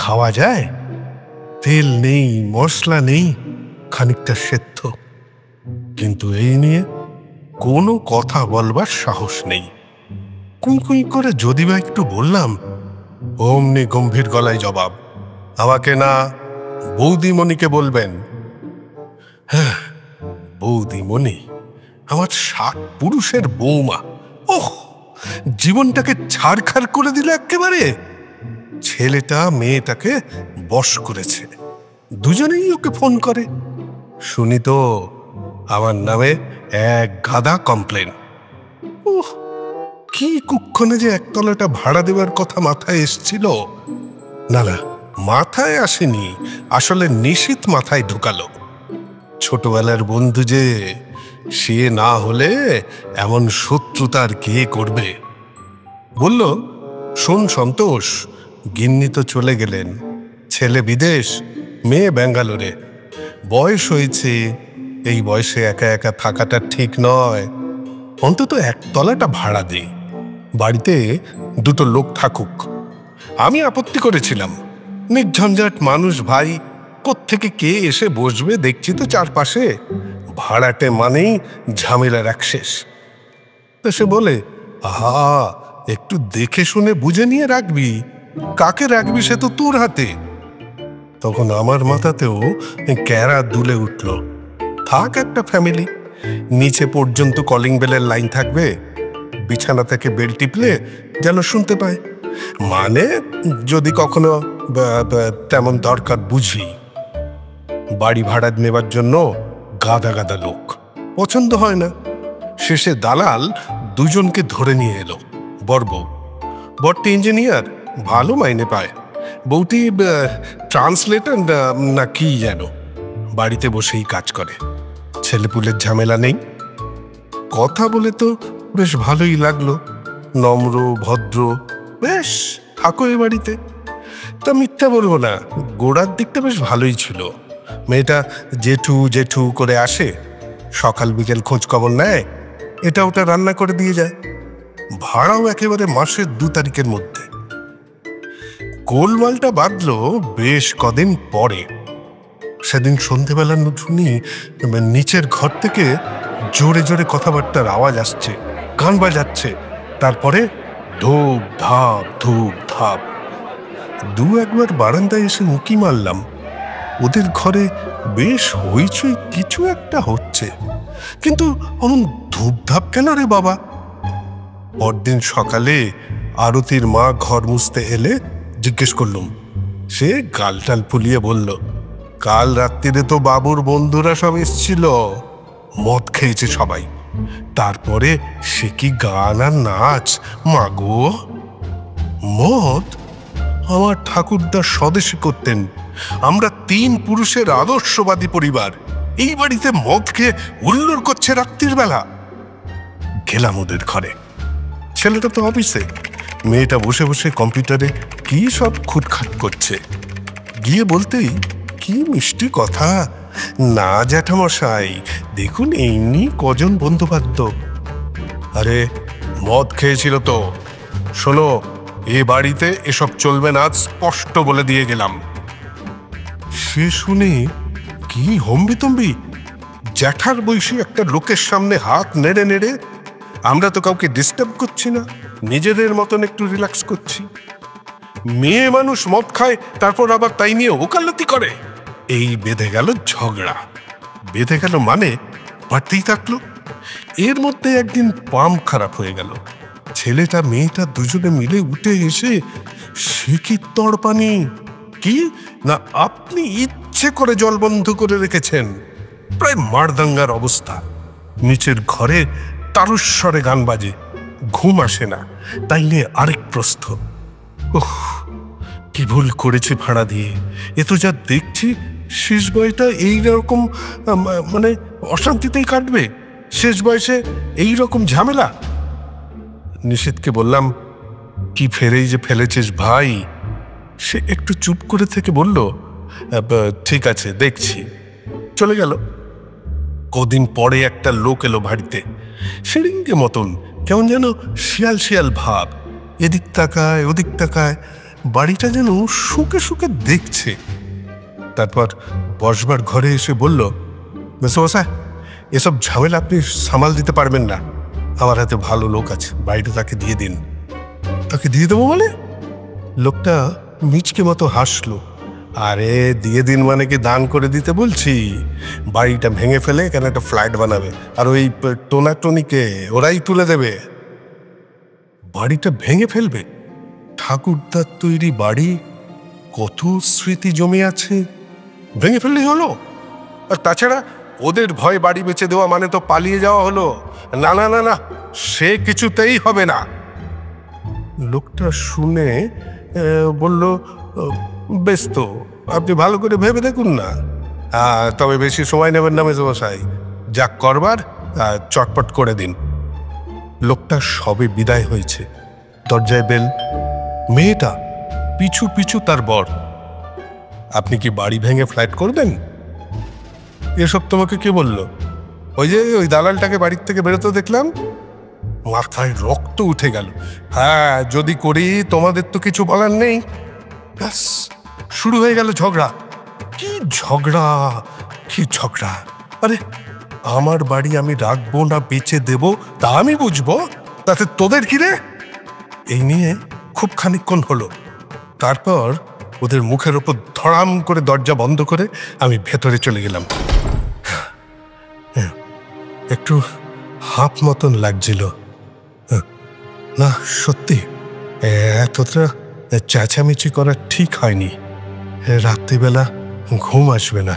খাওয়া যায়? তেল নেই, মশলা নেই, খানিকটা সেদ্ধ, কিন্তু এই নিয়ে কোনো কথা বলবার সাহস নেই। কুই কুই করে যদি বা একটু বললাম, অমনি গম্ভীর গলায় জবাব, আমাকে না, বৌদিমণিকে বলবেন। হ্যাঁ, বৌদিমণি, আমার 60 পুরুষের বৌমা, ওহ, জীবনটাকে ছাড়খাড় করে দিল একেবারে। ছেলেটা মেয়েটাকে বশ করেছে, দুজনেই ওকে ফোন করে। শুনি তো আমার নামে এক গাদা কমপ্লেন। ওহ, কি কুক্ষণে যে একতলাটা ভাড়া দেবার কথা মাথায় এসছিল। না না, মাথায় আসেনি, আসলে নিশীথ মাথায় ঢুকালো। ছোটবেলার বন্ধু যে, সে না হলে এমন শত্রুতার কে করবে। বলল, শোন সন্তোষ, গিন্নি তো চলে গেলেন, ছেলে বিদেশ, মেয়ে ব্যাঙ্গালোরে, বয়স হয়েছে, এই বয়সে একা একা থাকাটা ঠিক নয়, অন্তত একতলাটা ভাড়া দে, বাড়িতে 2টো লোক থাকুক। আমি আপত্তি করেছিলাম, নির্ঝঞ্ঝাট মানুষ ভাই, কোত্থেকে কে এসে বসবে দেখছি তো চারপাশে, ভাড়াটে মানেই ঝামেলার একশেষ। তো সে বলে, আহা, একটু দেখে শুনে বুঝে নিয়ে রাখবি, কাকে রাখবি সে তো তোর হাতে। তখন আমার মাথাতেও ক্যারা দুলে উঠল, থাক একটা ফ্যামিলি, নিচে পর্যন্ত কলিং বেলের লাইন থাকবে, বিছানা থেকে বেল টিপলে যেন শুনতে পায়, মানে যদি কখনো তেমন দরকার বুঝি। বাড়ি ভাড়া নেবার জন্য গাদা গাদা লোক, পছন্দ হয় না, শেষে দালাল 2জনকে ধরে নিয়ে এলো। বরবউ, বরটি ইঞ্জিনিয়ার, ভালো মাইনে পায়, বউটি ট্রান্সলেটর না কি যেন, বাড়িতে বসেই কাজ করে, ছেলেপুলের ঝামেলা নেই। কথা বলে তো বেশ ভালোই লাগলো, নম্র ভদ্র, বেশ থাকো এ বাড়িতে। তা মিথ্যা বলবো না, গোড়ার দিকটা বেশ ভালোই ছিল। মেয়েটা জেঠু জেঠু করে আসে, সকাল বিকেল খোঁজ খবর নেয়, এটা ওটা রান্না করে দিয়ে যায়, ভাড়াও একেবারে মাসের 2 তারিখের মধ্যে। গোলমালটা বাঁধলো বেশ কদিন পরে। সেদিন সন্ধেবেলা শুনি নিচের ঘর থেকে জোরে জোরে কথাবার্তার আওয়াজ আসছে, গান বাজাচ্ছে, তারপরে ধূপ ধাপ ধূপ ধাপ। 2-1বার বারান্দায় এসে উঁকি মারলাম, ওদের ঘরে বেশ হইচই কিছু একটা হচ্ছে, কিন্তু অমন ধূপধাপ কেন রে বাবা? পরদিন সকালে আরতির মা ঘর মুছতে এলে জিজ্ঞেস করলুম, সে গালটাল ফুলিয়ে বলল, কাল রাত্রিরে তো বাবুর বন্ধুরা সব এসছিল, মদ খেয়েছে সবাই, তারপরে সে কি গান আর নাচ, মাগো। মদ? আমার ঠাকুরদা স্বদেশী করতেন, আমরা 3 পুরুষের আদর্শবাদী পরিবার, এই বাড়িতে মদ খেয়ে উল্লোড় করছে রাত্রির বেলা। গেলাম ওদের ঘরে, ছেলেটা তো অফিসে, মেয়েটা বসে বসে কম্পিউটারে কি সব খুটখাট করছে। গিয়ে বলতেই কি মিষ্টি কথা, না জ্যাঠামশাই, দেখুন এমনি কজন বন্ধুবান্ধব। আরে মদ খেয়েছিল তো, শোনো, এ বাড়িতে এসব চলবে না, স্পষ্ট বলে দিয়ে গেলাম। সে শুনে কি হম্বিতম্বি, জ্যাঠার বয়সী একটা লোকের সামনে হাত নেড়ে নেড়ে, আমরা তো কাউকে ডিস্টার্ব করছি না, নিজেদের মতন একটু রিল্যাক্স করছি, মেয়ে মানুষ মদ খায় তারপর আবার তাই নিয়ে ওকালতি করে। এই বেঁধে গেল ঝগড়া, বেঁধে গেল মানে বাড়তেই থাকলো। এর মধ্যে একদিন পাম্প খারাপ হয়ে গেল, ছেলেটা মেয়েটা দুজনে মিলে উঠে এসে, সে কি তড়পানি, কি না আপনি ইচ্ছে করে জল বন্ধ করে রেখেছেন, প্রায় মারদাঙ্গার অবস্থা। নিচের ঘরে তারস্বরে গান বাজে, ঘুম আসে না, তাই নিয়ে আরেক প্রস্থ। ওহ, কি ভুল করেছি ভাড়া দিয়ে, এ তো যা দেখছি শেষ বয়সটা এইরকম, মানে অশান্তিতেই কাটবে, শেষ বয়সে এই রকম ঝামেলা। নিশীথকে বললাম, কি ফেরেই যে ফেলেছিস ভাই। সে একটু চুপ করে থেকে বলল, ঠিক আছে দেখছি, চলে গেল। কদিন পরে একটা লোক এলো বাড়িতে, সেরিঙ্গে মতন, কেমন যেন শিয়াল শিয়াল ভাব, এদিক তাকায় ওদিক তাকায়, বাড়িটা যেন শুকে শুকে দেখছে। তারপর বসবার ঘরে এসে বলল, মেসোমশাই, এসব ঝামেলা আপনি সামাল দিতে পারবেন না, আমার হাতে ভালো লোক আছে, বাড়িটা তাকে দিয়ে দিন। তাকে দিয়ে দেবো মানে? লোকটা মিচকে মতো হাসলো। আরে দিয়ে দিন মানে কি দান করে দিতে বলছি? বাড়িটা ভেঙে ফেলে এখানে একটা ফ্ল্যাট বানাবে, আর ওই টোনাটনিকে ওরাই তুলে দেবে। বাড়িটা ভেঙে ফেলবে? ঠাকুরদার তৈরি বাড়ি, কত স্মৃতি জমে আছে, ভেঙে ফেললেই হলো? আর তাছাড়া ওদের ভয় বাড়ি বেচে দেওয়া মানে তো পালিয়ে যাওয়া হলো। না না না না, সে কিছুতেই হবে না। লোকটা শুনে বলল, বেশ, তো আপনি ভালো করে ভেবে দেখুন না, তবে বেশি সময় নেবেন না মেজমশাই, যা করবার চটপট করে দিন। লোকটা সবে বিদায় হয়েছে, দরজায় বেল। মেয়েটা পিছু পিছু তার বর। আপনি কি বাড়ি ভেঙে ফ্ল্যাট করবেন? এসব তোমাকে কে বলল? ওই দালালটাকে বাড়ির থেকে বেরোতে দেখলাম। মাথায় রক্ত উঠে গেল। হ্যাঁ, যদি করি তোমাদের তো কিছু বলার নেই। ব্যাস, শুরু হয়ে গেল ঝগড়া। কি ঝগড়া, কি ঝগড়া! আরে আমার বাড়ি আমি রাখবো না বেচে দেব তা আমি বুঝবো, তাতে তোদের কি রে? এই নিয়ে খুব খানিকক্ষণ হলো। তারপর ওদের মুখের ওপর ধড়াম করে দরজা বন্ধ করে আমি ভেতরে চলে গেলাম। একটু হাঁপ মতন লাগছিল। না, সত্যি এতটা চেঁচামেচি করা ঠিক হয়নি। রাত্রিবেলা ঘুম আসবে না।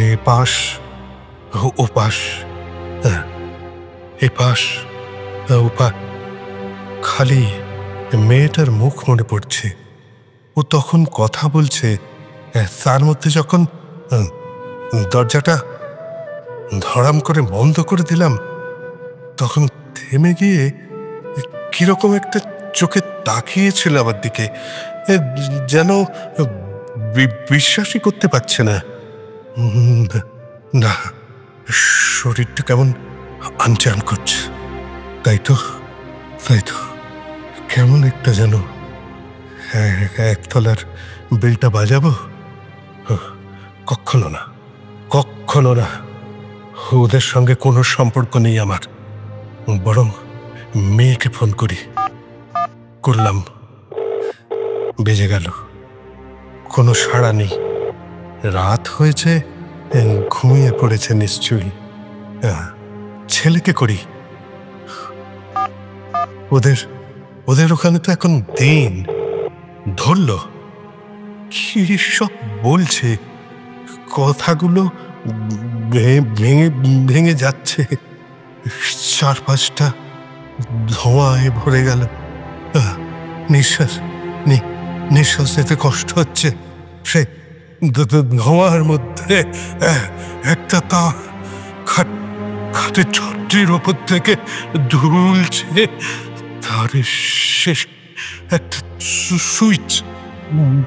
এ পাশ ও পাশ, এ পাশ ও পাশ, খালি মেয়েটার মুখ মনে পড়ছে। ও তখন কথা বলছে, তার মধ্যে যখন দরজাটা ধড়াম করে বন্ধ করে দিলাম, তখন থেমে গিয়ে কিরকম একটা চোখে তাকিয়েছিল আমার দিকে, যেন বিশ্বাসই করতে পারছে না। না, শরীরটা কেমন আনচান করছে। তাই তো কেমন একটা যেন একতলার বেলটা বাজাবো। কখনো না, কখনো না। ওদের সঙ্গে কোনো সম্পর্ক নেই আমার। বরং মেয়েকে ফোন করলাম। বেজে গেল, কোনো সাড়া নেই। রাত হয়েছে, ঘুমিয়ে পড়েছে নিশ্চয়ই। ছেলেকে করি। ওদের ওখানে তো এখন দিন ধরল। কি সব বলছে, কথাগুলো ভেঙে যাচ্ছে। চারপাশটা ধোঁয়ায় ভরে গেল। নিঃশ্বাস নিতে কষ্ট হচ্ছে। সে ধোঁয়ার মধ্যে একটা তা খাটের ছত্রির ওপর থেকে দুলছে। তার শেষ একটা সুইচ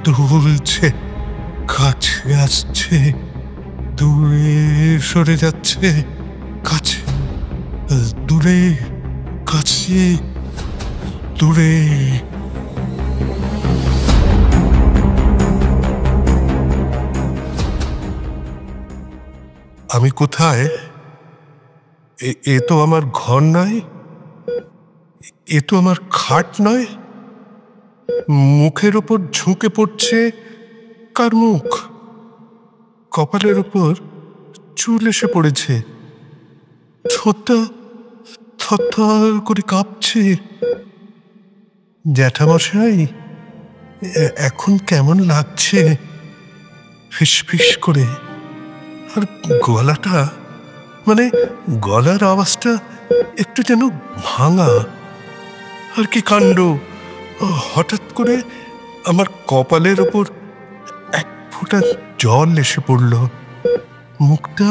দুলছে, কাছে আসছে, দূরে সরে যাচ্ছে, কাছে, দূরে, কাছে, দূরে। আমি কোথায়? এ তো আমার ঘর নয়, এ তো আমার খাট নয়। মুখের ওপর ঝুঁকে পড়ছে কার মুখ? কপালের ওপর চুল এসে পড়েছে। ঠোঁটটা থরথর করে কাঁপছে। জ্যাঠামশাই, এখন কেমন লাগছে? ফিসফিস করে। আর গলাটা, মানে গলার আওয়াজটা একটু যেন ভাঙা। আর কি কাণ্ড! হঠাৎ করে আমার কপালের ওপর এক ফোঁটা জল এসে পড়ল। মুখটা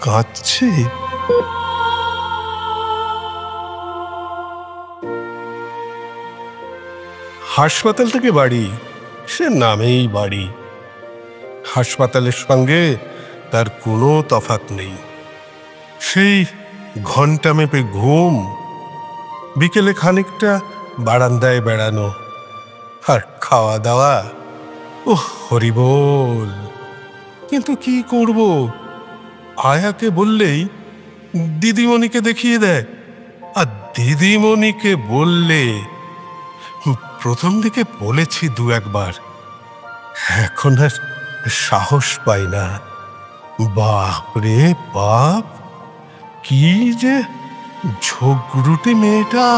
কাঁদছে। হাসপাতাল থেকে বাড়ি, সে নামেই বাড়ি। হাসপাতালের সঙ্গে তার কোনো তফাৎ নেই। সেই ঘন্টা মেপে ঘুম, বিকেলে খানিকটা বারান্দায় বেড়ানো, আর খাওয়া দাওয়া, ও হরি বল। কিন্তু কি করব, আয়াকে বললেই দিদিমণিকে দেখিয়ে দেয়, আর দিদিমণিকে বললে, প্রথম দিকে বলেছি দু একবার, এখন আর সাহস পাই না। বাপ রে বাপ, কি যে ঝগড়ুটে মেয়েটা।